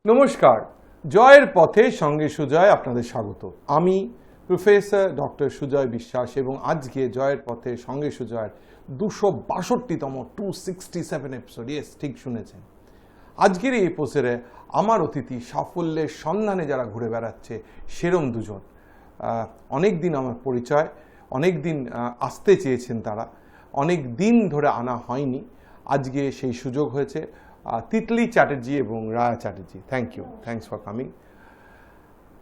নমস্কার, জয়ের পথে সঙ্গে সুজয় আপনাদের স্বাগত। আমি প্রফেসর ডক্টর সুজয় বিশ্বাস এবং আজকে জয়ের পথে সঙ্গে সুজয়ের 262তম 267 এপিসোড। ইয়েস, ঠিক শুনেছেন। আজকের এই এপিসোডে আমার অতিথি সাফল্যের সন্ধানে যারা ঘুরে বেড়াচ্ছে সেরম দুজন। অনেক দিন আমার পরিচয়, অনেক দিন আসতে চেয়েছেন তারা, অনেক দিন ধরে আনা হয়নি, আজকে সেই সুযোগ হয়েছে। তিতলি চ্যাটার্জি এবং Raya Chatterjee, thanks for coming.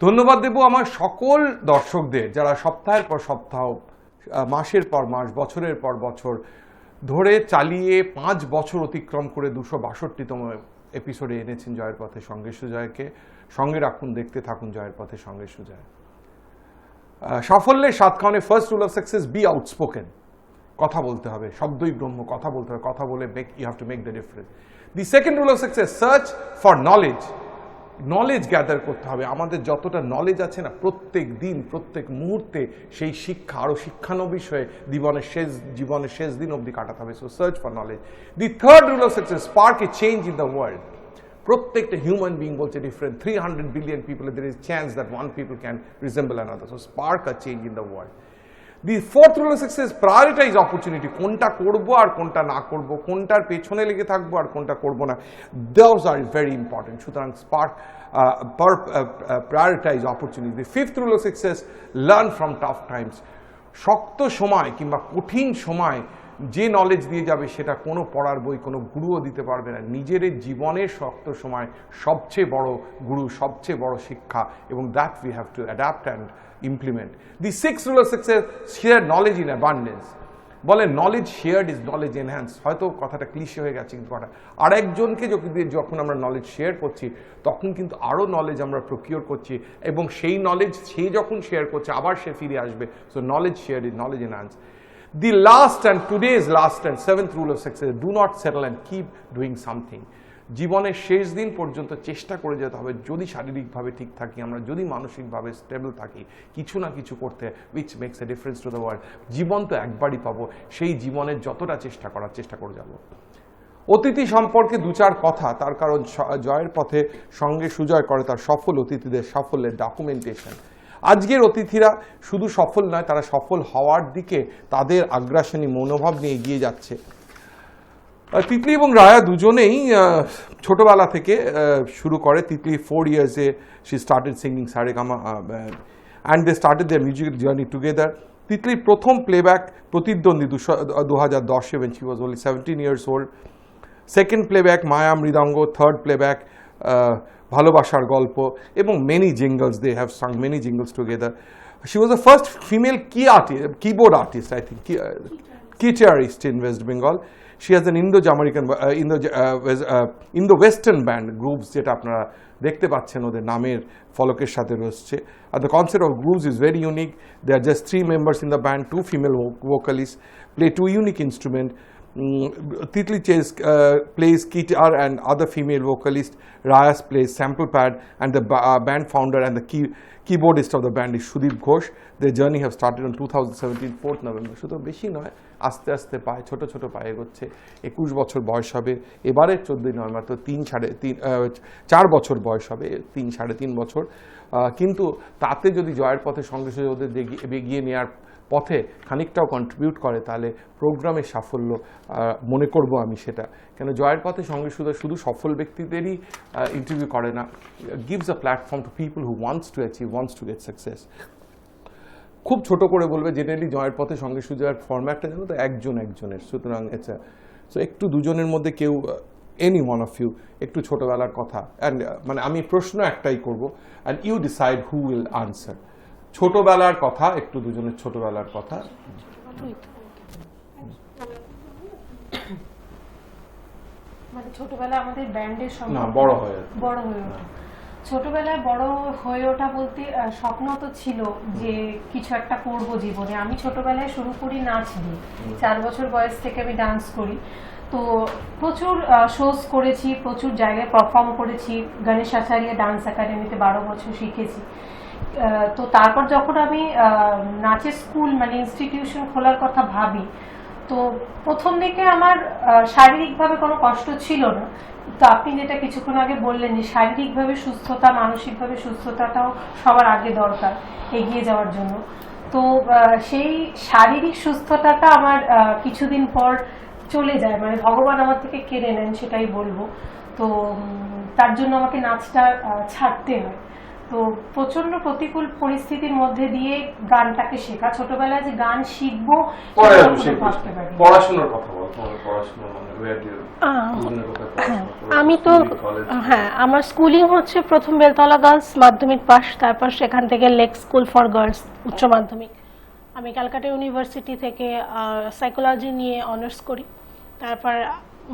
ধন্যবাদ দেব আমার সকল দর্শকদের যারা সপ্তাহের পর সপ্তাহ, মাসের পর মাস, বছরের পর বছর ধরে চালিয়ে 5 বছর অতিক্রম করে 262তম এপিসোডে এনেছেন জয়ের পথে সঙ্গে সুজয়কে। সঙ্গে রাখুন, দেখতে থাকুন জয়ের পথে সঙ্গে সুজয়। সাফল্যের 7 কারণে first rule of success, be outspoken. কথা বলতে হবে, শব্দই ব্রহ্ম, কথা বলতে হবে, কথা বলে you have to make the difference. The second rule of success, search for knowledge. Knowledge gather করতে হবে। আমাদের যতটা নলেজ আছে না, প্রত্যেক দিন প্রত্যেক মুহূর্তে সেই শিক্ষা, আরও শিক্ষানো বিষয়ে জীবনের শেষ দিন অবধি কাটাতে হবে। So search for knowledge. The third rule of success, spark A change in the world. প্রত্যেকটা হিউম্যান বিং বলছে different. 300 billion people, there is chance that one people can resemble another. So spark a change in the world. The fourth rule of success, prioritize opportunity. কোনটা করব আর কোনটা না করব, কোনটার পেছনে লেগে থাকবো আর কোনটা করব না, those are very important. সুতরাং prioritize opportunity. The fifth rule of success, learn from tough times. শক্ত সময় কিংবা কঠিন সময় যে নলেজ দিয়ে যাবে সেটা কোনো পড়ার বই, কোনো গুরুও দিতে পারবে না। নিজের জীবনের শক্ত সময় সবচেয়ে বড় গুরু, সবচেয়ে বড় শিক্ষা, এবং that we have to adapt and implement. The six rule of success, share knowledge in abundance. বলে knowledge shared is knowledge enhance. হয়তো কথাটা ক্লিশে হয়ে গেছে, কিন্তু কথা আরেকজনকে যখন আমরা নলেজ শেয়ার করছি তখন কিন্তু আরও নলেজ আমরা প্রকিওর করছি, এবং সেই নলেজ সে যখন শেয়ার করছে আবার সে ফিরে আসবে। So knowledge shared is knowledge enhance. The last and today's last and seventh rule of success, do not settle and keep doing something. জীবনের শেষ দিন পর্যন্ত চেষ্টা করে যেতে হবে, যদি শারীরিকভাবে ঠিক থাকি আমরা, যদি মানসিকভাবে স্টেবল থাকি, কিছু না কিছু করতে, which makes a difference to the world. জীবন তো একবারই পাবো, সেই জীবনের যতটা চেষ্টা করে যাব। অতিথি সম্পর্কে 2-4 কথা, তার কারণ জয়ের পথে সঙ্গে সুজয় করে তার সফল অতিথিদের সাফল্যের ডকুমেন্টেশন। আজকের অতিথিরা শুধু সফল নয়, তারা সফল হওয়ার দিকে তাদের আগ্রাসনী মনোভাব নিয়ে এগিয়ে যাচ্ছে। তিতলি এবং রায়া দুজনেই ছোটবেলা থেকে শুরু করে। তিতলি 4 ইয়ার্সে she started singing Saregama and they started their musical journey together. তিতলির প্রথম প্লেব্যাক প্রতিদ্বন্দ্বী 2010 when she was only 17 years old. Second playback Maya Mridanga, third playback ভালোবাসার গল্প, এবং many jingles, they have sung many jingles together. She was the first female keyboard artist, I think, guitarist in West Bengal. She has an Indo-Western band grooves, যেটা আপনারা দেখতে পাচ্ছেন ওদের নামের ফলকের সাথে রয়েছে। The concept of grooves is very unique. There are just 3 members in the band, 2 female vocalists play 2 unique instruments. Titli plays guitar and other female vocalist. Raya plays sample pad, and the band founder and the keyboardist of the band is Sudip Ghosh. Their journey have started on 2017 4th November. শুধু বেশি নয়, আস্তে আস্তে পায়ে ছোট পায়ে এগোচ্ছে। 21 বছর বয়স হবে এবারে, 14 নয় মাত্র 4 বছর বয়স হবে, 3-3.5 বছর। কিন্তু তাতে যদি জয়ের পথে সঙ্গে ওদের এগিয়ে নেওয়ার পথে খানিকটাও কন্ট্রিবিউট করে, তাহলে প্রোগ্রামের সাফল্য মনে করব আমি সেটা। কেন জয়ের পথে সঙ্গে শুধু সফল ব্যক্তিদেরই ইন্টারভিউ করে না, gives a platform to people who wants to get success. খুব ছোট করে বলবে, জেনারেলি জয়ের পথে সঙ্গে সুজয়ের ফরম্যাটটা জানো তো একজনের, সুতরাং সো একটু দুজনের মধ্যে কেউ, এনি ওয়ান অফ ইউ, একটু ছোটবেলার কথা, অ্যান্ড মানে আমি প্রশ্ন একটাই করব, and you decide who will answer. ছোটবেলার কথা, একটু দুজনের ছোটবেলার কথা। মানে ছোটবেলা আমাদের ব্যান্ডের সঙ্গে বড় হয়ে ওঠা। ছোটবেলায় বড় হয়ে ওঠা বলতে স্বপ্ন তো ছিল যে কিছু একটা করব জীবনে। আমি ছোটবেলায় শুরু করি নাচ দিয়ে, 4 বছর বয়স থেকে আমি ডান্স করি। তো প্রচুর শোজ করেছি, প্রচুর জায়গায় পারফর্ম করেছি। গণেশ আচার্য ডান্স একাডেমিতে 12 বছর শিখেছি। তো তারপর যখন আমি নাচের স্কুল মানে ইনস্টিটিউশন খোলার কথা ভাবি, তো প্রথম দিকে আমার শারীরিকভাবে কোনো কষ্ট ছিল না, তো আপনি যেটা কিছুক্ষণ আগে বললেন যে শারীরিকভাবে সুস্থতা, মানসিকভাবে সুস্থতাটাও সবার আগে দরকার এগিয়ে যাওয়ার জন্য। তো সেই শারীরিক সুস্থতাটা আমার কিছুদিন পর চলে যায়, মানে ভগবান আমার থেকে কেড়ে নেন সেটাই বলবো। তো তার জন্য আমাকে নাচটা ছাড়তে হয়। তো প্রচন্ড প্রতিকূল পরিস্থিতির মধ্যে দিয়ে গানটাকে শেখা, ছোটবেলায় যে গান শিখবো পরে সেটা আমি কখনো সেই ভাবতে পারিনি। পড়াশোনার কথা বল, তোমার পড়াশোনা মানে where do you- দুজনের কোথায় পড়াশোনা করেছো? আমি তো স্কুল, কলেজ? হ্যাঁ, আমার স্কুলিং হচ্ছে প্রথম বেলতলা গার্লস মাধ্যমিক পাস, তারপর সেখান থেকে লেক স্কুল ফর গার্লস উচ্চ মাধ্যমিক। আমি ক্যালকাটা ইউনিভার্সিটি থেকে সাইকোলজি নিয়ে অনার্স করি, তারপর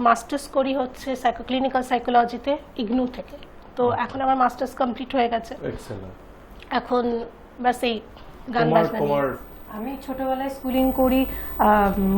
মাস্টার্স করি হচ্ছে ক্লিনিক্যাল সাইকোলজিতে ইগনু থেকে। তো এখন আমার মাস্টার্স কমপ্লিট হয়ে গেছে, Excellent. এখন ব্যাস এই গান তোমার বাজনা নিয়ে। তোমার আমি ছোটবেলায় স্কুলিং করি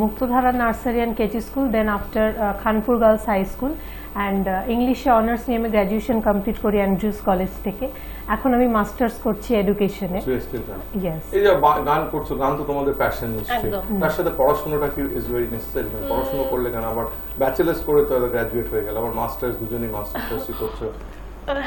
Muktadhara nursery and KG school, then after Khanpur girls high school, and ইংলিশে অনার্স নিয়ে আমি গ্র্যাজুয়েশন কমপ্লিট করি অ্যান্ড্রুজ কলেজ থেকে। এখন আমি মাস্টার্স করছি এডুকেশনে। সুয়েস্টের গান। ইয়েস। এই যে গান করছো, গান তো তোমাদের প্যাশন নিশ্চয়ই, একদম। তার সাথে পড়াশোনাটা কি ইজ ভেরি নেসেসারি? পড়াশোনা করলে কেন আবার ব্যাচেলার্স করে তো গ্র্যাজুয়েট হয়ে গেল, আবার মাস্টার্স, দুজনেই মাস্টার্স করছো।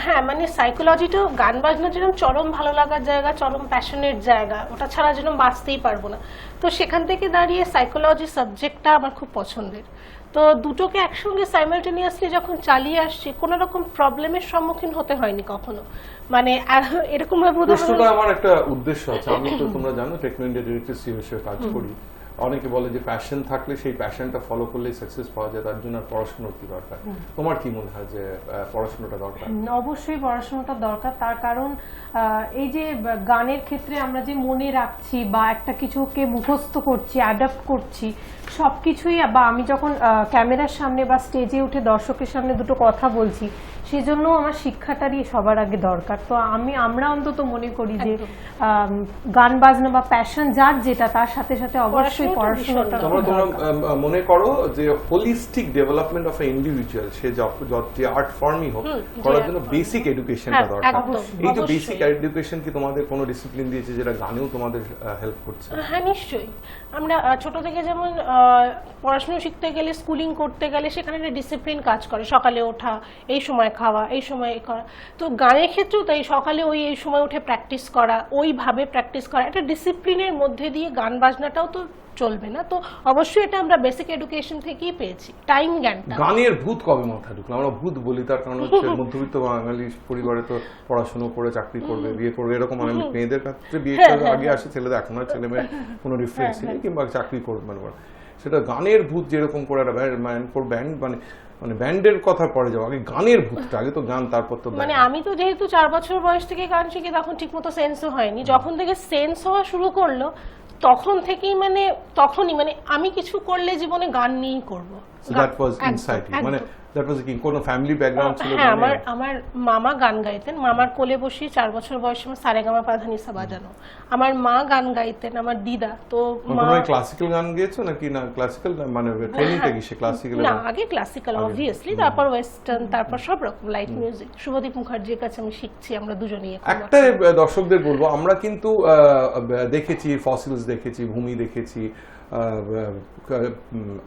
হ্যাঁ, মানে সাইকোলজিটাও গান বাজনা যেরকম চরম ভালো লাগার জায়গা, চরম প্যাশনের জায়গা, ওটা ছাড়া যেন বাঁচতেই পারবো না। তো সেখান থেকে দাঁড়িয়ে সাইকোলজি সাবজেক্টটা আমার খুব পছন্দের। তো দুটোকে একসঙ্গে সাইমালটেনিয়াসলি যখন চালিয়ে আসছি, কোনো রকম প্রবলেমের সম্মুখীন হতে হয়নি কখনো। মানে এরকম ভাবে প্রশ্নটা আমার একটা উদ্দেশ্য আছে। আমি তো তোমরা জানো টেকনো ইন্ডিয়া ডিরেক্টর হিসেবে কাজ করি। অনেকে বলে যে প্যাশন থাকলে সেই প্যাশনটা ফলো করলেই সাকসেস পাওয়া যায়, তার জন্য আর পড়াশোনার কি দরকার? তোমার কি মনে হয় যে পড়াশোনাটা দরকার? অবশ্যই পড়াশোনাটা দরকার, তার কারণ এই যে গানের ক্ষেত্রে আমরা যে মনে রাখছি বা একটা কিছুকে মুখস্থ করছি, অ্যাডাপ্ট করছি, সবকিছুই, বা আমি যখন ক্যামেরার সামনে বা স্টেজে উঠে দর্শকের সামনে দুটো কথা বলছি, সেজন্য আমার শিক্ষাটারই সবার আগে দরকার। তো আমরা অন্তত মনে করি যে গান বাজনা বা প্যাশন যার যেটা, তার সাথে সাথে অবশ্যই পড়াশোনাটা তোমরা মনে করো যে holistic development of a individual, সে যে আর্ট ফর্মই হোক, করার জন্য বেসিক এডুকেশনটা দরকার। এই যে বেসিক এডুকেশন কি তোমাদের কোনো ডিসিপ্লিন দিয়েছে যেটা গানেও তোমাদের হেল্প করছে? হ্যাঁ, নিশ্চয়ই। আমরা ছোট থেকে যেমন পড়াশোনা শিখতে গেলে, স্কুলিং করতে গেলে সেখানে একটা ডিসিপ্লিন কাজ করে, সকালে ওঠা, এই সময় খাওয়া, এই সময় করা। তো গানের ক্ষেত্রেও তাই, সকালে এই সময় উঠে প্র্যাকটিস করা, ওইভাবে প্র্যাকটিস করা, একটা ডিসিপ্লিনের মধ্যে দিয়ে গান বাজনাটাও তো চলবে না। তো অবশ্যই এটা আমরা বেসিক এডুকেশন থেকেই পেয়েছি, টাইম জ্ঞানটা। গানের ভূত কবে মাথায় ঢুকলো? আমরা ভূত বলি, তার কারণ হচ্ছে মধ্যবিত্ত বাঙালি পরিবারে তো পড়াশোনা করে চাকরি করবে, বিয়ে করবে, এরকম অনেক মেয়েদের ক্ষেত্রে বিয়ে আগে আসে, ছেলেদের এখন আর ছেলে মেয়ের কোনো ডিফারেন্স নেই, কিংবা চাকরি করবে মানে সেটা গানের ভূত যেরকম করে একটা ব্যান্ড মানে ব্যান্ডের কথা পরে যাও, আগে গানের ভূতটা, আগে তো গান, তারপর তো মানে আমি তো যেহেতু 4 বছর বয়স থেকে গান শিখি, তখন ঠিক মতো সেন্সও হয়নি। যখন থেকে সেন্স হওয়া শুরু করলো, তখনই মানে আমি কিছু করলে জীবনে গান নিয়েই করবো। দ্যাট ওয়াজ ইনসাইট, মানে দ্যাট ওয়াজ কি কোনো ফ্যামিলি ব্যাকগ্রাউন্ড ছিল? হ্যাঁ, আমার মামা গান গাইতেন। মামার কোলে বসিয়ে 4 বছর বয়সে আমার সারেগামা পাধানিসা বাজানো। আমার মা গান গাইতেন, আমার দিদা। তো ক্লাসিক্যাল গান গেয়েছো নাকি? না ক্লাসিক্যাল মানে ট্রেনিং থেকে সে ক্লাসিক্যাল? না, আগে ক্লাসিক্যাল অবভিয়াসলি, তারপর ওয়েস্টার্ন, তারপর সব রকম লাইট মিউজিক। শুভদীপ মুখার্জির কাছে আমি শিখছি, আমরা দুজনেই। একটা দর্শকদের বলবো, আমরা কিন্তু দেখেছি ফসিলস, দেখেছি ভূমি, দেখেছি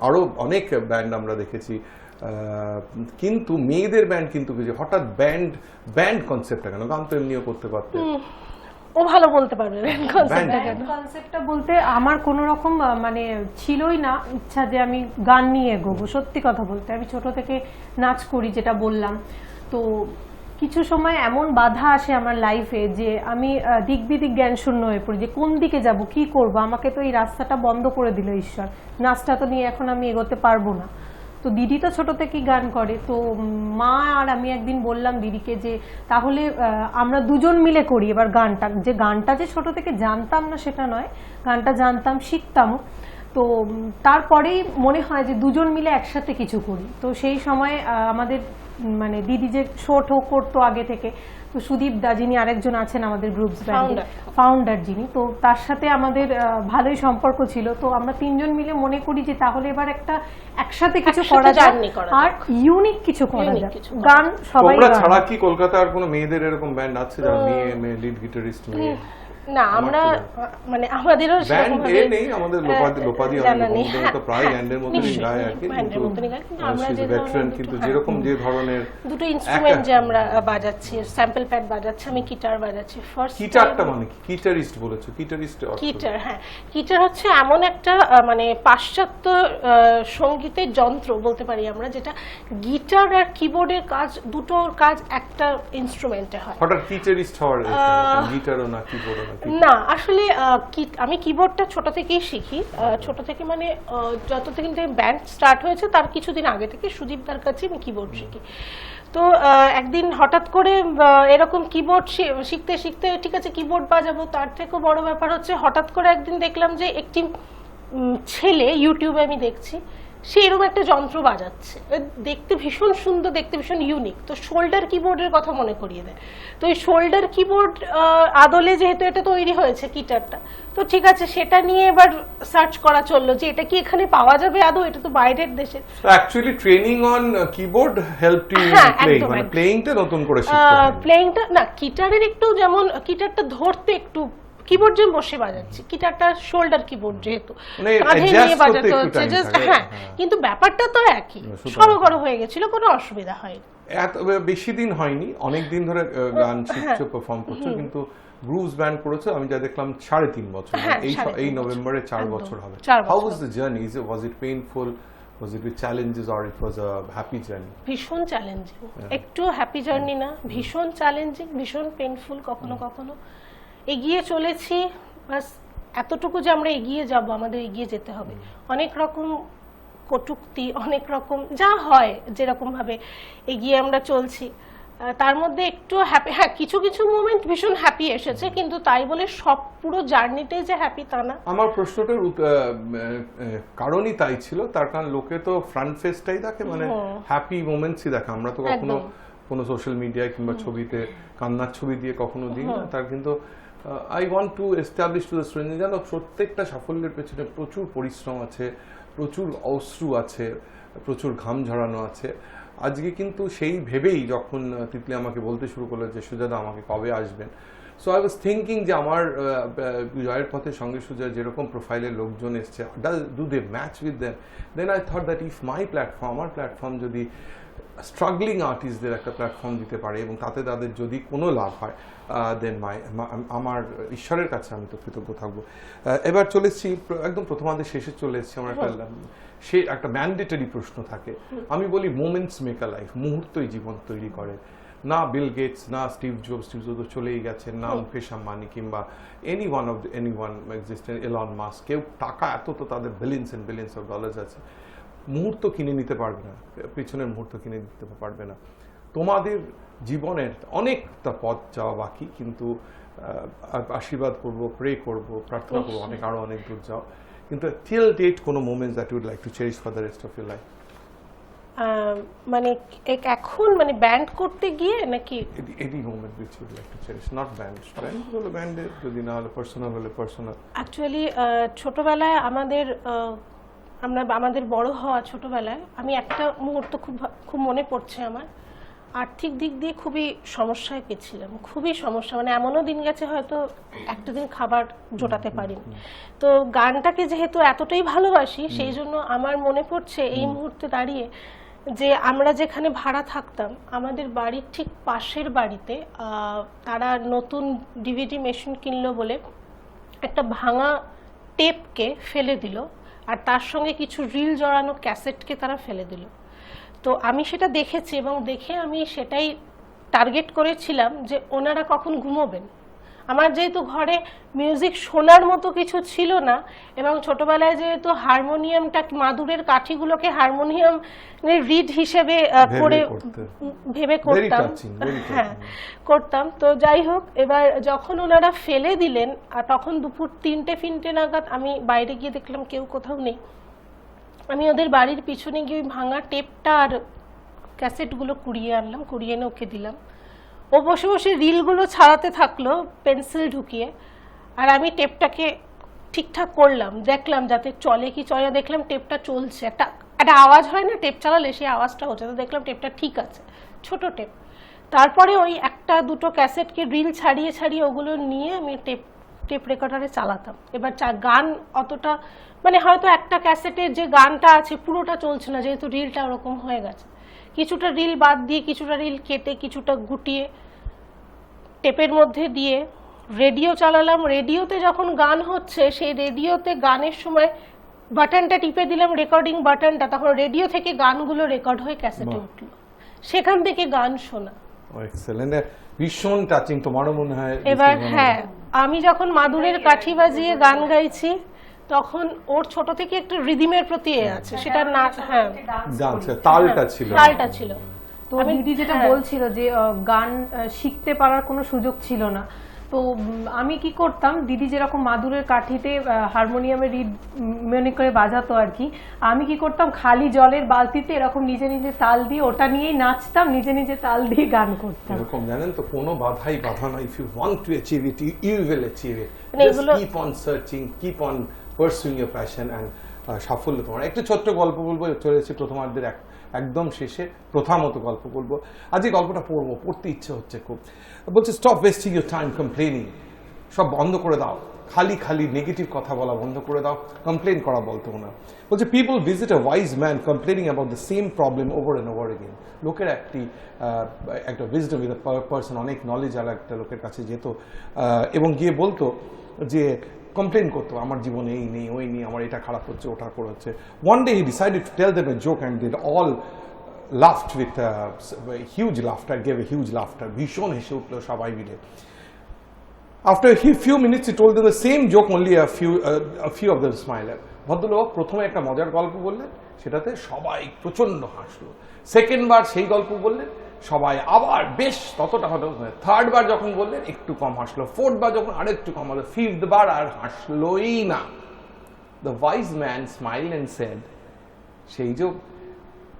আরো অনেক ব্যান্ড আমরা দেখেছি, কিন্তু মেয়েদের ব্যান্ড কিন্তু হঠাৎ ব্যান্ড কনসেপ্টটা কেন? গান তো এমনিও করতে পারতে। ও ভালো বলতে পারবে কনসেপ্টটা বলতে আমার কোনো রকম মানে ছিলই না ইচ্ছা যে আমি গান নিয়ে এগোবো। সত্যি কথা বলতে আমি ছোট থেকে নাচ করি, যেটা বললাম। তো কিছু সময় এমন বাধা আসে আমার লাইফে যে আমি দিক বিদিক জ্ঞান শূন্য হয়ে পড়ি, যে কোন দিকে যাব, কি করব। আমাকে তো এই রাস্তাটা বন্ধ করে দিল ঈশ্বর, নাচটা তো নিয়ে এখন আমি এগোতে পারবো না। তো দিদি তো ছোট থেকেই গান করে। তো মা আর আমি একদিন বললাম দিদিকে যে তাহলে আমরা দুজন মিলে করি এবার গানটা যে ছোট থেকে জানতাম না সেটা নয়, গানটা জানতাম, শিখতাম। তো তারপরেই মনে হয় যে দুজন মিলে একসাথে কিছু করি। তো সেই সময় আমাদের মানে দিদি যে শো করতো আগে থেকে, তো সুদীপ দা যিনি আরেকজন আছেন আমাদের গ্রুপস ব্যান্ডে ফাউন্ডার যিনি, তো তার সাথে আমাদের ভালোই সম্পর্ক ছিল। তো আমরা তিনজন মিলে মনে করি যে তাহলে এবার একটা একসাথে কিছু করা যায় আর ইউনিক কিছু করা যায়। গান সবাই তোমরা ছাড়া কি কলকাতার কোনো মেয়েদের এরকম ব্যান্ড আছে যারা মেয়ে লিড গিটারিস্ট মেয়ে? না আমরা মানে আমাদেরও ব্যান্ড নেই আমাদের লোপাদি তো প্রায় ব্যান্ডের মতনই গায় আর কি, কিন্তু আমরা যে ভেটারান, কিন্তু যেরকম যে ধরনের দুটো ইনস্ট্রুমেন্ট যে আমরা বাজাচ্ছি, স্যাম্পল প্যাড বাজাচ্ছি, আমি গিটার বাজাচ্ছি ফার্স্ট। গিটারটা মানে কি? গিটারিস্ট বলেছো, গিটারিস্ট গিটার, হ্যাঁ গিটার হচ্ছে এমন একটা মানে পাশ্চাত্য সঙ্গীতের যন্ত্র বলতে পারি আমরা, যেটা গিটার আর কিবোর্ডের কাজ, দুটোর কাজ একটা ইনস্ট্রুমেন্টে হয়। হঠাৎ গিটারিস্ট হওয়ার গিটারও না কিবোর্ডও না? না আসলে আমি কিবোর্ডটা ছোট থেকেই শিখি, ছোট থেকে মানে যত থেকে ব্যান্ড স্টার্ট হয়েছে তার কিছুদিন আগে থেকে সুদীপদার কাছে আমি কিবোর্ড শিখি। তো একদিন হঠাৎ করে এরকম কিবোর্ড শিখতে শিখতে ঠিক আছে কিবোর্ড বাজাবো, তার থেকেও বড় ব্যাপার হচ্ছে হঠাৎ করে একদিন দেখলাম যে একটি ছেলে ইউটিউবে আমি দেখছি সে এরকম একটা যন্ত্র বাজাচ্ছে, দেখতে ভীষণ সুন্দর, দেখতে ভীষণ ইউনিক। তো শোল্ডার কিবোর্ডের কথা মনে করিয়ে দেয়। তো এই শোল্ডার কিবোর্ড আদলে যেহেতু এটা তৈরি হয়েছে গিটারটা, তো ঠিক আছে সেটা নিয়ে এবার সার্চ করা চললো যে এটা কি এখানে পাওয়া যাবে আদৌ, এটা তো বাইরের দেশে। So actually training on keyboard helped you playing, মানে প্লেইংটা নতুন করে শিখতে হয়। প্লেইংটা না, গিটারের একটু যেমন গিটারটা ধরতে একটু, কিবোর্ড যে বসে বাজাচ্ছি, গিটারটা শোল্ডার কিবোর্ড যেহেতু কাঁধে নিয়ে বাজাতে হচ্ছে জাস্ট, হ্যাঁ কিন্তু ব্যাপারটা তো একই, সরগর হয়ে গেছিল, কোনো অসুবিধা হয়নি। এত বেশি দিন হয়নি, অনেক দিন ধরে গান শিখছো, পারফর্ম করছো, কিন্তু গ্রুভস ব্যান্ড করেছো আমি যা দেখলাম 3.5 বছর, এই নভেম্বরে 4 বছর হবে। How was the journey? Was it painful? Was it with challenges or it was a happy journey? ভীষণ চ্যালেঞ্জিং, একটু হ্যাপি জার্নি না, ভীষণ চ্যালেঞ্জিং, ভীষণ পেইনফুল। কখনো কখনো এগিয়ে চলেছি, বাস এতটুকু যে আমরা এগিয়ে যাব, আমাদের এগিয়ে যেতে হবে। অনেক রকম কটূক্তি, অনেক রকম যা হয় যেরকম ভাবে এগিয়ে আমরা চলছি, তার মধ্যে একটু হ্যাপি, হ্যাঁ কিছু কিছু মোমেন্ট ভীষণ হ্যাপি এসেছে, কিন্তু তাই বলে সব পুরো জার্নিটাই যে হ্যাপি তা না। আমার প্রশ্নটার কারণই তাই ছিল, তার কারণ লোকে তো ফ্রন্ট ফেসটাই দেখে, মানে হ্যাপি মোমেন্টসই দেখে। আমরা তো কখনো কোনো সোশ্যাল মিডিয়ায় কিংবা ছবিতে কান্নার ছবি দিয়ে কখনো দিই না। তার কিন্তু I want to establish to the student, জানো প্রত্যেকটা সাফল্যের পেছনে প্রচুর পরিশ্রম আছে, প্রচুর অশ্রু আছে, প্রচুর ঘাম ঝরানো আছে। আজকে কিন্তু সেই ভেবেই যখন তিতলি আমাকে বলতে শুরু করলো যে সুজাদা আমাকে কবে আসবেন, সো আই ওয়াজ থিঙ্কিং যে আমার জয়ের পথের সঙ্গে সুজা যেরকম প্রোফাইলের লোকজন এসছে, do they match with them? Then I thought that if my platform, আমার প্ল্যাটফর্ম যদি স্ট্রাগলিং আর্টিস্টদের একটা প্ল্যাটফর্ম দিতে পারে এবং তাতে তাদের যদি কোনো লাভ হয়, দেন আমার ঈশ্বরের কাছে আমি তো কৃতজ্ঞ থাকবো। এবার চলে এসেছি একদম প্রথমার্ধের শেষে চলে এসেছি, আমার একটা ম্যান্ডেটরি প্রশ্ন থাকে। আমি বলি মোমেন্টস মেক আ লাইফ, মুহূর্তই জীবন তৈরি করে। না বিল গেটস, না স্টিভ জবস তো চলেই গেছে, না মুকেশ আম্বানি কিংবা any one existent, Elon Musk, কেউ টাকা এত তো তাদের billions and billions of dollars আছে, মুহূর্ত কিনে নিতে পারবে না, পিছনের মুহূর্ত কিনে নিতে পারবে না। তোমাদের জীবনের অনেকটা পথ যাওয়া বাকি, কিন্তু আশীর্বাদ করবো, প্রে করবো, প্রার্থনা করবো আরো অনেক দূর যাও, কিন্তু টিল ডেট কোনো moments that you would like to cherish for the rest of your life? মানে এখন মানে ব্যান্ড করতে গিয়ে নাকি any moment which you would like to cherish, not band হলো ব্যান্ডের, যদি না হলে পার্সোনাল হলে পার্সোনাল। অ্যাকচুয়ালি ছোটবেলায় আমাদের বড় হওয়া ছোটবেলায় আমি একটা মুহূর্ত খুব মনে পড়ছে আমার। আর্থিক দিক দিয়ে খুবই সমস্যায় গেছিলাম, খুবই সমস্যা, মানে এমনও দিন গেছে হয়তো একটা দিন খাবার জোটাতে পারিনি। তো গানটাকে যেহেতু এতটাই ভালোবাসি, সেই জন্য আমার মনে পড়ছে এই মুহূর্তে দাঁড়িয়ে যে আমরা যেখানে ভাড়া থাকতাম, আমাদের বাড়ির ঠিক পাশের বাড়িতে তারা নতুন ডিভিডি মেশিন কিনলো বলে একটা ভাঙা টেপকে ফেলে দিল, আর তার সঙ্গে কিছু রিল জড়ানো ক্যাসেটকে তারা ফেলে দিল। তো আমি সেটা দেখেছি এবং দেখে আমি সেটাই টার্গেট করেছিলাম যে ওনারা কখন ঘুমোবেন। আমার যেহেতু ঘরে মিউজিক শোনার মতো কিছু ছিল না, এবং ছোটবেলায় যেহেতু হারমোনিয়ামটা, মাদুরের কাঠিগুলোকে হারমোনিয়াম রিড হিসেবে করে ভেবে করতাম। তো যাই হোক, এবার যখন ওনারা ফেলে দিলেন, আর তখন দুপুর 3-4 নাগাদ আমি বাইরে গিয়ে দেখলাম কেউ কোথাও নেই। আমি ওদের বাড়ির পিছনে গিয়ে ওই ভাঙা টেপটা আর ক্যাসেটগুলো কুড়িয়ে আনলাম, কুড়িয়ে এনে ওকে দিলাম। ও বসে বসে রিলগুলো ছাড়াতে থাকলো পেন্সিল ঢুকিয়ে, আর আমি টেপটাকে ঠিকঠাক করলাম, দেখলাম যাতে চলে কি চলে। দেখলাম টেপটা চলছে, একটা আওয়াজ হয় না টেপ চালালে, সেই আওয়াজটা হচ্ছে। তো দেখলাম টেপটা ঠিক আছে, ছোট টেপ। তারপরে ওই 1-2 ক্যাসেটকে রিল ছাড়িয়ে ওগুলো নিয়ে আমি টেপ টেপ রেকর্ডারে চালাতাম। এবার গান অতটা মানে হয়তো একটা ক্যাসেটের যে গানটা আছে পুরোটা চলছে না, যেহেতু রিলটা ওরকম হয়ে গেছে। কিছুটা রিল বাদ দিয়ে, কিছুটা রিল কেটে, কিছুটা গুটিয়ে টেপের মধ্যে দিয়ে রেডিও চালালাম। রেডিওতে যখন গান হচ্ছে, সেই রেডিওতে গানের সময় বাটনটা টিপে দিলাম, রেকর্ডিং বাটনটা, তখন রেডিও থেকে গানগুলো রেকর্ড হয়ে ক্যাসেটে উঠলো, সেখান থেকে গান শোনা। এক্সেলেন্ট, ভীষণ টাচিং। তোমারও মনে হয়? এবার হ্যাঁ, আমি যখন মাদুরের কাঠি বাজিয়ে গান গাইছি, তখন ওর ছোট থেকে একটা রিদিমের প্রতি আছে, সেটা না, হ্যাঁ তালটা ছিল, তালটা ছিল। তো দিদি যেটা বলছিল যে গান শিখতে পারার কোনো সুযোগ ছিল না, তো আমি কি করতাম, দিদি যেরকম মাদুরের কাঠিতে হারমোনিয়ামে রিড মনে করে বাজাতো আর কি, আমি কি করতাম খালি জলের বালতিতে এরকম নিজে নিজে তাল দিয়ে ওটা নিয়েই নাচতাম, নিজে নিজে তাল দিয়ে গান করতাম। এরকম জানেন তো, কোনো বাধাই বাধা নয়। If you want to achieve it, you will achieve it. Just keep on searching, keep on pursuing your passion and সাফল্য তোমার। একটু ছোট্ট গল্প বলবো, চলেছে প্রথমার্ধের একদম শেষে প্রথামত গল্প বলবো। আজ এই গল্পটা পড়বো, পড়তে ইচ্ছে হচ্ছে খুব। বলছে stop wasting your time complaining. সব বন্ধ করে দাও, খালি খালি নেগেটিভ কথা বলা বন্ধ করে দাও, কমপ্লেন করা বলতো না। বলছে people visit a wise man complaining about the same problem over and over again. লোকের একটা উইজডম উইথ আ পারসন, অনেক নলেজ আর একটা লোকের কাছে যেত এবং গিয়ে বলতো যে কমপ্লেন করতো, আমার জীবনে এই নেই, ওই নেই, আমার এটা খারাপ হচ্ছে, ওটা করে হচ্ছে। One day he decided to tell them a joke and they all laughed with huge laughter, gave a huge laughter. ভীষণ হেসে উঠলো সবাই মিলে। After a few minutes he told them the same joke, only a few of them smiled. ভদ্রলোক প্রথমে একটা মজার গল্প বললেন, সেটাতে সবাই প্রচন্ড হাসলো। সেকেন্ড বার সেই গল্প বললেন, সবাই আবার বেশ ততটা হলো। থার্ড বার যখন বললেন একটু কম হাসলো, ফোর্থ বার যখন আরেকটু কম হলো, ফিফথ বার আর হাসলোই না। The wise man smiled and said, সেই যে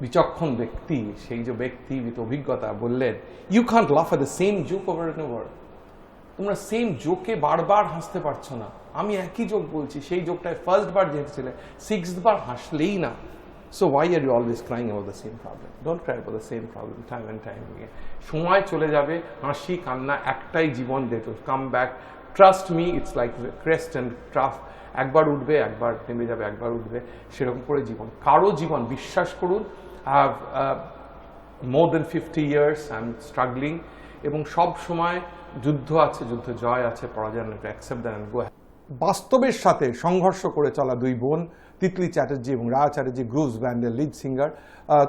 বিচক্ষণ ব্যক্তি, সেই যে ব্যক্তি অভিজ্ঞতা বললেন, you can't laugh at the same joke over and over. তোমরা সেম জোকে বারবার হাসতে পারছো না। আমি একই জোক বলছি, সেই জোকটায় ফার্স্ট বার যেতেছিলে, সিক্সথ বার হাসলেই না। So why are you always crying about the same problem? Don't cry about the same problem time and time again. সময় চলে যাবে, হাসি কান্না একটাই জীবন, দেখো come back. Trust me, it's like crest and trough. একবার উঠবে, একবার নেমে যাবে, একবার উঠবে, সেরকম করে জীবন। কারো জীবন, বিশ্বাস করুন, I have more than 50 years, I'm struggling, এবং সব সময় যুদ্ধ আছে, যুদ্ধ জয় আছে, পরাজয় অ্যাকসেপ্ট দ্যাট অ্যান্ড গো। বাস্তবের সাথে সংঘর্ষ করে চলা দুই বোন, তিতলি চ্যাটার্জি এবং রায়া চ্যাটার্জি, গ্রুভস ব্যান্ডের লিড সিঙ্গার।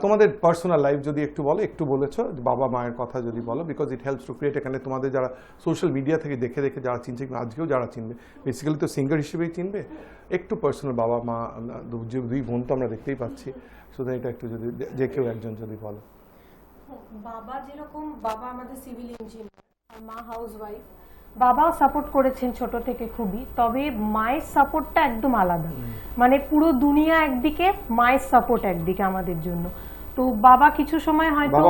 তোমাদের পার্সোনাল লাইফ যদি একটু বলো, একটু বলেছো বাবা মায়ের কথা যদি বলো, because it helps to create. এখানে তোমাদের যারা সোশ্যাল মিডিয়া থেকে দেখে দেখে যারা চিনছে, আজকেও যারা চিনবে, বেসিক্যালি তো সিঙ্গার হিসেবেই চিনবে, একটু পার্সোনাল বাবা মা, দুই বোন তো আমরা দেখতেই পাচ্ছি, শুধু এটা একটু যদি যে কেউ একজন যদি বলো। বাবা যেরকম, বাবা আমাদের সিভিল ইঞ্জিনিয়ার আর মা হাউসওয়াইফ। বাবাও সাপোর্ট করেছেন ছোট থেকে খুবই, তবে মায়ের সাপোর্টটা একদম আলাদা। মানে পুরো দুনিয়া একদিকে, মায়ের সাপোর্ট একদিকে আমাদের জন্য। তো বাবা কিছু সময় হয়তো,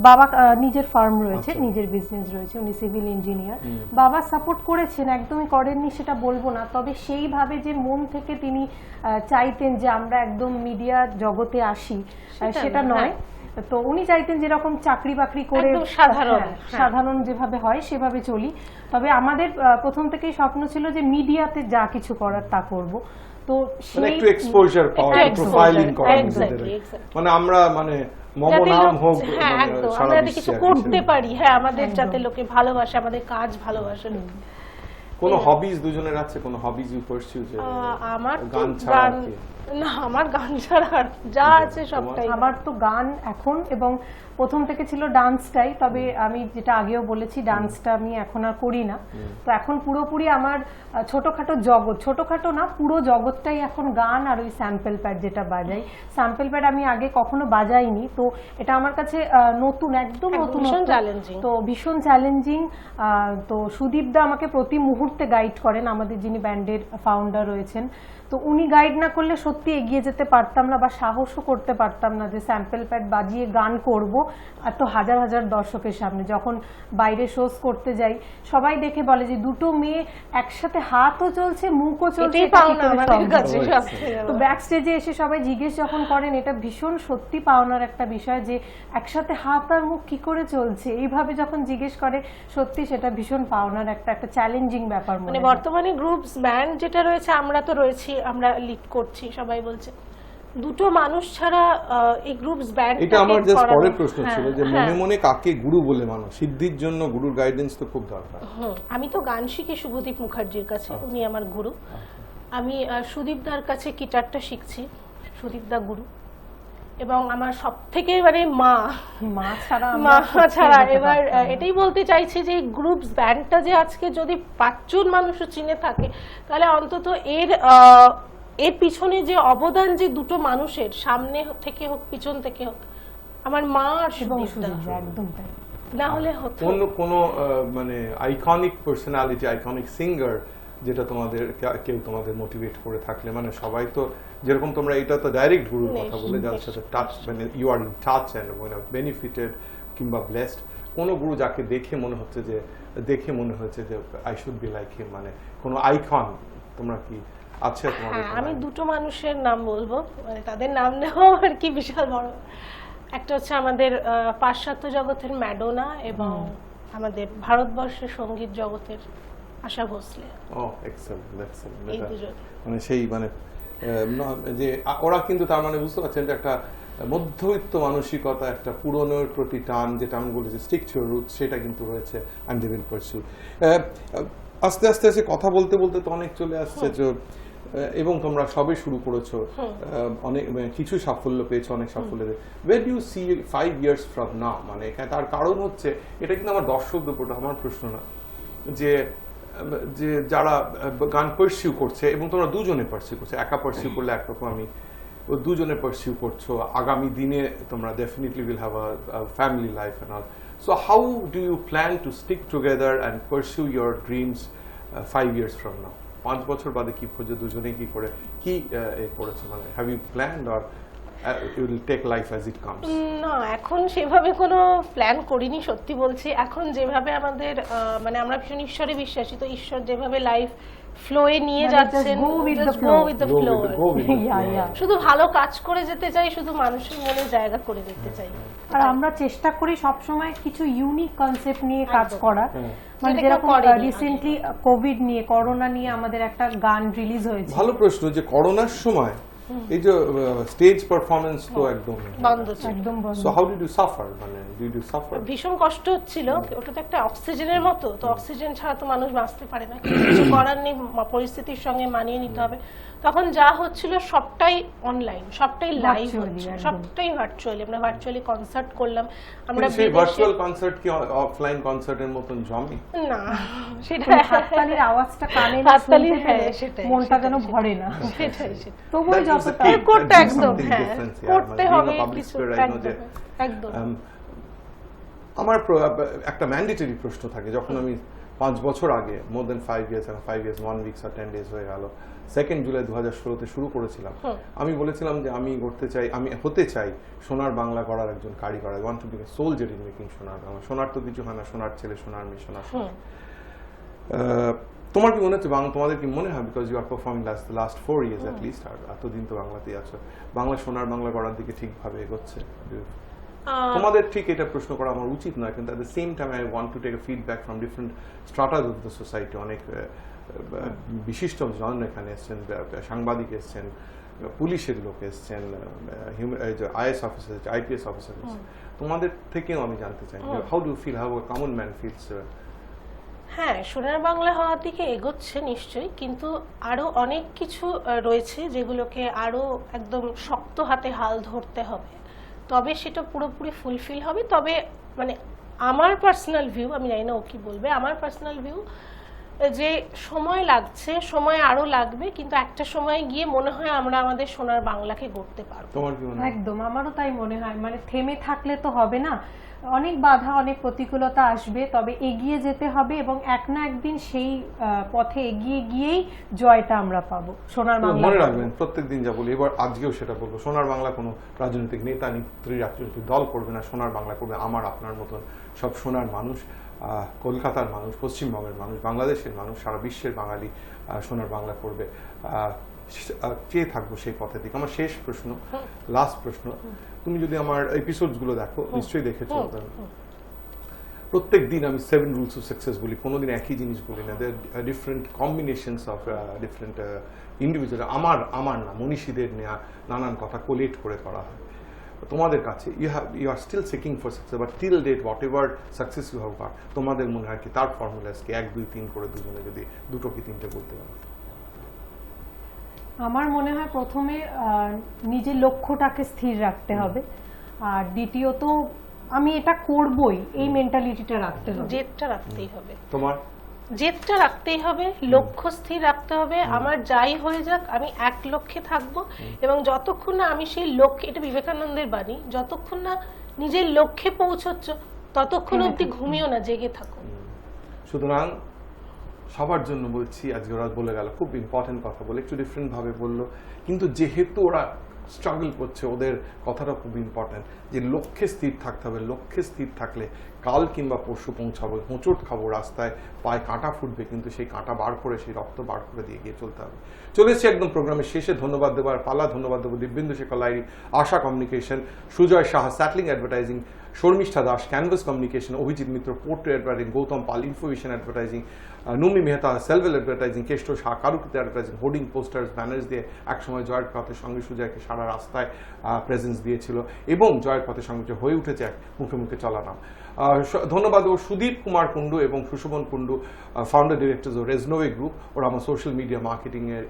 বাবা নিজের ফার্ম রয়েছে, নিজের বিজনেস রয়েছে, উনি সিভিল ইঞ্জিনিয়ার। বাবা সাপোর্ট করেছেন, একদমই করেননি সেটা বলবো না, তবে সেইভাবে যে মন থেকে তিনি চাইতেন যে আমরা একদম মিডিয়া জগতে আসি, সেটা নয়। তো উনি চাইতেন যেরকম চাকরি বাকরি করে সাধারণ যেভাবে হয় সেভাবে চলি। তবে আমাদের প্রথম থেকেই স্বপ্ন ছিল যে মিডিয়াতে যা কিছু করার তা করব। তো একটু এক্সপোজার পাওয়া, প্রোফাইলিং করা, মানে আমরা মানে মমনাম হোক, আমরা যাতে কিছু করতে পারি, হ্যাঁ আমাদের যাতে লোকে ভালোবাসে, আমাদের কাজ ভালোবাসে। কোন হবিজ দুজনের আছে? কোন হবিজ ইউ পারসিউ? আমার গান ছাড়া না, আমার গান ছাড়া যা আছে সবটাই। আমার তো গান এখন এবং প্রথম থেকে ছিল ডান্সটাই, তবে আমি যেটা আগেও বলেছি ডান্সটা আমি এখন আর করি না। তো এখন পুরোপুরি আমার ছোটখাটো জগৎ, ছোটখাটো না পুরো জগৎটাই এখন গান আর ওই স্যাম্পল প্যাড যেটা বাজাই। স্যাম্পল প্যাড আমি আগে কখনো বাজাইনি, তো এটা আমার কাছে নতুন, একদম নতুন, তো ভীষণ চ্যালেঞ্জিং। তো সুদীপ দা আমাকে প্রতি মুহূর্তে গাইড করেন, আমাদের যিনি ব্যান্ডের ফাউন্ডার রয়েছেন। তো উনি গাইড না করলে সত্যি এগিয়ে যেতে পারতাম না বা সাহসও করতে পারতাম না যে স্যাম্পল প্যাড বাজিয়ে গান করব এত হাজার হাজার দর্শকের সামনে। যখন বাইরে শোজ করতে যাই সবাই দেখে বলে যে দুটো মেয়ে একসাথে হাতও চলছে মুখও চলছে, এটাই এটা কি পাওনা করে আমাদের সম্ভব? কাছে সবচেয়ে তো ব্যাক স্টেজে এসে সবাই জিজ্ঞেস যখন করেন এটা ভীষণ সত্যি পাওনার একটা বিষয় যে একসাথে হাত আর মুখ কি করে চলছে, এইভাবে যখন জিজ্ঞেস করে সত্যি সেটা ভীষণ পাওনার একটা চ্যালেঞ্জিং ব্যাপার মনে মানে হয়। বর্তমানে গ্রুপস ব্যান্ড যেটা রয়েছে, আমরা তো রয়েছি, আমরা লিড করছি, সবাই বলছে দুটো মানুষ ছাড়া এই গ্রুপস ব্যান্ড এটা আমার জাস্ট পরের প্রশ্ন ছিল যে মনে মনে কাকে গুরু বলে মানো? সিদ্ধির জন্য গুরুর গাইডেন্স তো খুব দরকার। আমি তো গান শিখি শুভদীপ মুখার্জির কাছে, উনি আমার গুরু। আমি সুদীপদার কাছে গিটারটা শিখছি, সুদীপদা গুরু। এবং আমার সব থেকে মানে মা ছাড়া এবার এটাই বলতে চাইছি যে গ্রুপস ব্যান্ডটা যে আজকে যদি 5 জন মানুষও চিনে থাকে, তাহলে অন্তত এর পিছনে যে অবদান যে দুটো মানুষের, সামনে থেকে হোক পিছন থেকে হোক, আমার মা আর সুদীপদা, একদম তাই। না হলে হতো কোন মানে আইকনিক পার্সোনালিটি, আইকনিক সিঙ্গার যেটা তোমাদের কেউ তোমাদের মোটিভেট করে থাকলে, মানে সবাই তো যেরকম তোমরা এটা তো ডাইরেক্ট গুরুর কথা বলে যার সাথে টাচ, মানে you are in touch and benefited কিংবা ব্লেসড, কোন গুরু যাকে দেখে মনে হচ্ছে যে I should be like him, মানে কোন আইকন তোমরা কি আছে তোমাদের? আমি দুটো মানুষের নাম বলবো, মানে তাদের নাম নেওয়া আর কি বিশাল বড়। একটা হচ্ছে আমাদের পাশ্চাত্য জগতের ম্যাডোনা এবং আমাদের ভারতবর্ষের সঙ্গীত জগতের আশা ভোসলে। এই দুজন মানে সেই মানে যে ওরা কিন্তু তার মানে বুঝতে পারছেন যে একটা মধ্যবিত্ত মানসিকতা, একটা পুরনোর প্রতি টান, যেটা আমি বলেছি স্টিক টু রুট, সেটা কিন্তু রয়েছে অ্যান্ড দে উইল পারসিউ। আস্তে আস্তে কথা বলতে বলতে তো অনেক চলে আসছে যে, এবং তোমরা সবে শুরু করেছো, অনেক কিছু সাফল্য পেয়েছো, অনেক সাফল্য। Where do you see 5 years from now? মানে তার কারণ হচ্ছে, এটা কিন্তু আমার দর্শকদের উপর, আমার প্রশ্ন না, যে যারা গান পারসিউ করছে, এবং তোমরা দুজনে পারসিউ করছো, একা পারসিউ করলে একরকম, আমি দুজনে পারসিউ করছো, আগামী দিনে তোমরা definitely will have a family life and all. So how do you plan to stick together and pursue your dreams 5 years from now? 5 বছর বাদে কি খোঁজো, দুজনে কি করে কি করেছো? মানে have you planned or you will take life as it comes? না, এখন সেভাবে কোনো প্ল্যান করিনি, সত্যি বলছি। এখন যেভাবে আমাদের মানে আমরা ভীষণ ঈশ্বরে বিশ্বাসী, তো ঈশ্বর যেভাবে লাইফ ফ্লোয়ে নিয়ে যাচ্ছেন, go with the flow। Yeah. শুধু ভালো কাজ করে যেতে চাই, শুধু মানুষের মনে জায়গা করে দিতে চাই। আর আমরা চেষ্টা করি সবসময় কিছু ইউনিক কনসেপ্ট নিয়ে কাজ করা, মানে যেটা যেরকম করেনি রিসেন্টলি কোভিড নিয়ে, করোনা নিয়ে আমাদের একটা গান রিলিজ হয়েছে। ভালো প্রশ্ন, যে করোনার সময় এই যে স্টেজ পারফরম্যান্স তো একদম বন্ধ ছিল। একদম বন্ধ। So how did you suffer? মানে ডিড ইউ সাফার? ভীষণ কষ্ট হচ্ছিল, ওটা তো একটা অক্সিজেনের মতো, তো অক্সিজেন ছাড়া তো মানুষ বাঁচতে পারে না, কিছু করার নেই, পরিস্থিতির সঙ্গে মানিয়ে নিতে হবে। তখন যা হচ্ছিল সবটাই অনলাইন, সবটাই লাইভ হচ্ছে, সবটাই ভার্চুয়ালি। আমরা ভার্চুয়ালি কনসার্ট করলাম। আমরা সেই ভার্চুয়াল কনসার্ট কি অফলাইন কনসার্টের মতন জমে না, সেটা হাততালির আওয়াজটা কানে না হাততালি, শুনতে হ্যাঁ, পেলে সেটাই, মনটা যেন ভরে না। সেটাই। তবুও যতটা করতে একদম, হ্যাঁ, করতে হবে কিছু, একদম। আমার একটা ম্যান্ডেটরি প্রশ্ন থাকে, যখন আমি 5 বছর আগে, মোর দেন 5 years, 5 years 1 week or 10 days হয়ে গেল, 2 জুলাই 2016 শুরু করেছিলাম। আমি বলেছিলাম যে আমি হতে চাই সোনার বাংলা গড়ার একজন কারিগর। I want to be a soldier in making সোনার বাংলা। সোনার তো কিছু হয় না, সোনার ছেলে, সোনার মেয়ে, সোনার। তোমার কি মনে হচ্ছে, তোমাদের কি মনে হয়, because you are performing last 4 years at least, আর এতদিন তো বাংলাতেই আছো, বাংলা সোনার বাংলা গড়ার দিকে ঠিকভাবে এগোচ্ছে? তোমাদের ঠিক এটা প্রশ্ন করা আমার উচিত নয়, কিন্তু at the same time I want to take a feedback from different stratas of the society. অনেক বিশিষ্ট জন এখানে এসছেন, সাংবাদিক এসছেন, পুলিশের লোক এসছেন, IAS অফিসার, IPS অফিসার এসছেন। তোমাদের থেকেও আমি জানতে চাই, how do feel, how a common man feels? হ্যাঁ, সোনার বাংলা হওয়ার দিকে এগোচ্ছে নিশ্চয়ই, কিন্তু আরো অনেক কিছু রয়েছে যেগুলোকে আরো একদম শক্ত হাতে হাল ধরতে হবে, তবে সেটা পুরোপুরি ফুলফিল হবে। তবে মানে আমার পার্সোনাল ভিউ, আমি জানি না ও কি বলবে, আমার পার্সোনাল ভিউ যে সময় লাগছে, সময় আরো লাগবে, কিন্তু একটা সময় গিয়ে মনে হয় আমরা আমাদের সোনার বাংলাকে গড়তে পারবো। তোমার কি মনে হয়? একদম, আমারও তাই মনে হয়। মানে থেমে থাকলে তো হবে না, অনেক বাধা অনেক প্রতিকূলতা আসবে, তবে এগিয়ে যেতে হবে এবং এক না একদিন সেই পথে এগিয়ে গিয়েই জয়টা আমরা পাবো, সোনার বাংলা মনে পাবো। রাখবেন প্রত্যেকদিন যা বলি, এবার আজকেও সেটা বলবো, সোনার বাংলা কোনো রাজনৈতিক নেতা নেত্রী রাজনৈতিক দল করবে না, সোনার বাংলা করবে আমার আপনার মতন সব সোনার মানুষ, কলকাতার মানুষ, পশ্চিমবঙ্গের মানুষ, বাংলাদেশের মানুষ, সারা বিশ্বের বাঙালি সোনার বাংলা করবে। চেয়ে থাকবো সেই পথের দিকে। আমার শেষ প্রশ্ন, লাস্ট প্রশ্ন, তুমি যদি আমার এপিসোডসগুলো দেখো, নিশ্চয়ই দেখেছো, প্রত্যেক দিন আমি 7 রুলস অফ সাকসেস বলি, কোনোদিন একই জিনিস বলি না। Different combinations of different individual, আমার না, মনীষীদের নেওয়া নানান কথা কোলেট করে করা হয়। তোমাদের কাছে you are still seeking for success, but till date whatever success you have got, তোমাদের মনে হয় কি তার ফর্মুলাস কি? 1 2 3 করে দুজনে যদি দুটো কি তিনটে বলতে পারো। আমার মনে হয় প্রথমে নিজের লক্ষ্যটাকে স্থির রাখতে হবে, আর দ্বিতীয়ত আমি এটা করবই এই মেন্টালিটিটা রাখতে হবে। জেদটা রাখতেই হবে, তোমার জেদটা রাখতেই হবে, লক্ষ্য স্থির রাখতে হবে। আমার যাই হয়ে যাক আমি এক লক্ষ্যে থাকবো, এবং যতক্ষণ না আমি সেই লক্ষ্যে, এটা বিবেকানন্দের বাণী, যতক্ষণ না নিজের লক্ষ্যে পৌঁছচ্ছ ততক্ষণ অব্দি ঘুমিও না, জেগে থাকো। সুতরাং সবার জন্য বলছি, আজকে ওরা বলে গেল খুব ইম্পর্টেন্ট কথা বলে, একটু ডিফারেন্ট ভাবে বললো, কিন্তু যেহেতু ওরা স্ট্রাগল করছে, ওদের কথাটা খুব ইম্পর্টেন্ট, যে লক্ষ্যে স্থির থাকতে হবে। লক্ষ্যে স্থির থাকলে কাল কিংবা পরশু পৌঁছাবো, হোঁচট খাবো, রাস্তায় পায়ে কাঁটা ফুটবে, কিন্তু সেই কাঁটা বার করে, সেই রক্ত বার করে দিয়ে গিয়ে চলতে হবে। চলে এসেছি একদম প্রোগ্রামের শেষে। ধন্যবাদ দেবার পালা। ধন্যবাদ দেবো দিব্যেন্দু শেখর লাহিড়ী, আশা কমিউনিকেশন, সুজয় সাহা স্যাটলিং advertising, Sharmistha Das canvas communication, Abhijit Mitra portray advertising, Gautam Pal information advertising, Numi Mehta Selvel advertising, Keshto Shah Karukriti advertising, hoarding posters banners দিয়ে একসময় জয়ের পথের সঙ্গে সুজয়কে সারা রাস্তায় প্রেজেন্স দিয়েছিল, এবং জয়ের পথের সঙ্গে হয়ে উঠেছে এক মুখে মুখে চলা নাম। ধন্যবাদ ও সুদীপ কুমার কুন্ডু এবং সুশোভন কুন্ডু, ফাউন্ডার ডিরেক্টর্স ও রেজনোভে গ্রুপ, ওরা আমার সোশ্যাল মিডিয়া মার্কেটিং এর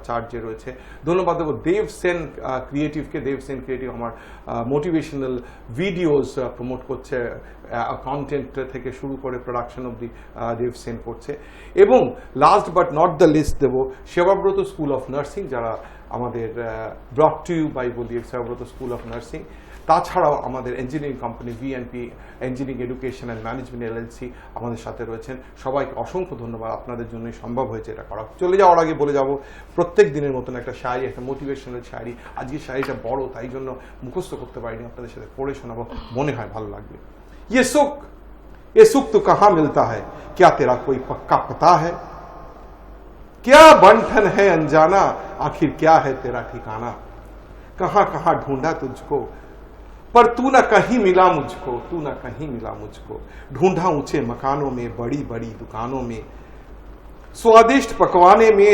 চার্জে রয়েছে। ধন্যবাদ দেবো দেব সেন ক্রিয়েটিভকে। দেব সেন ক্রিয়েটিভ আমার মোটিভেশনাল ভিডিওস প্রমোট করছে, কন্টেন্ট থেকে শুরু করে প্রোডাকশন অব্দি দেব সেন করছে। এবং last but not the least দেবো সেবাব্রত স্কুল অফ নার্সিং, যারা আমাদের ব্রট টু ইউ বাই বলি সেবাব্রত স্কুল অফ নার্সিং। তাছাড়াও আমাদের engineering company VNP engineering education and management LLC আমাদের সাথে রয়েছেন। সবাইকে অসংখ্য ধন্যবাদ, আপনাদের জন্যই সম্ভব হয়েছে এটা করা। চলে যাওয়ার আগে বলে যাব, প্রত্যেক দিনের মতন একটা শায়রি, একটা মোটিভেশনাল শায়রি। আজকে শায়রিটা বড়, তাই জন্য মুখস্থ করতে পারিনি, আপনাদের সাথে পড়ে শোনাবো, মনে হয় ভালো লাগবে। ये सुख तो कहाँ मिलता है, क्या तेरा कोई पक्का पता है, क्या बंठन है अनजाना, आखिर क्या है तेरा ठिकाना, कहाँ कहाँ ढूंढा तुझको पर तू न कहीं मिला मुझको, तू न कहीं मिला मुझको, ढूंढा ऊंचे मकानों में, बड़ी बड़ी दुकानों में, स्वादिष्ट पकवाने में,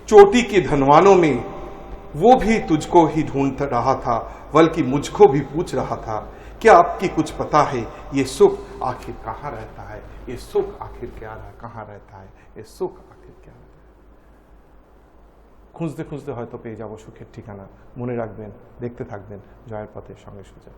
चोटी के धनवानों में, वो भी तुझको ही ढूंढ रहा था, बल्कि मुझको भी पूछ रहा था, क्या आपकी कुछ पता है, ये सुख आखिर कहाँ रहता है, ये सुख आखिर क्या कहाँ रहता है, ये सुख आखिर क्या रहता है। খুঁজতে খুঁজতে হয়তো পেয়ে যাবো সুখের ঠিকানা। মনে রাখবেন, দেখতে থাকবেন জয়ের পথের সঙ্গে সুজয়।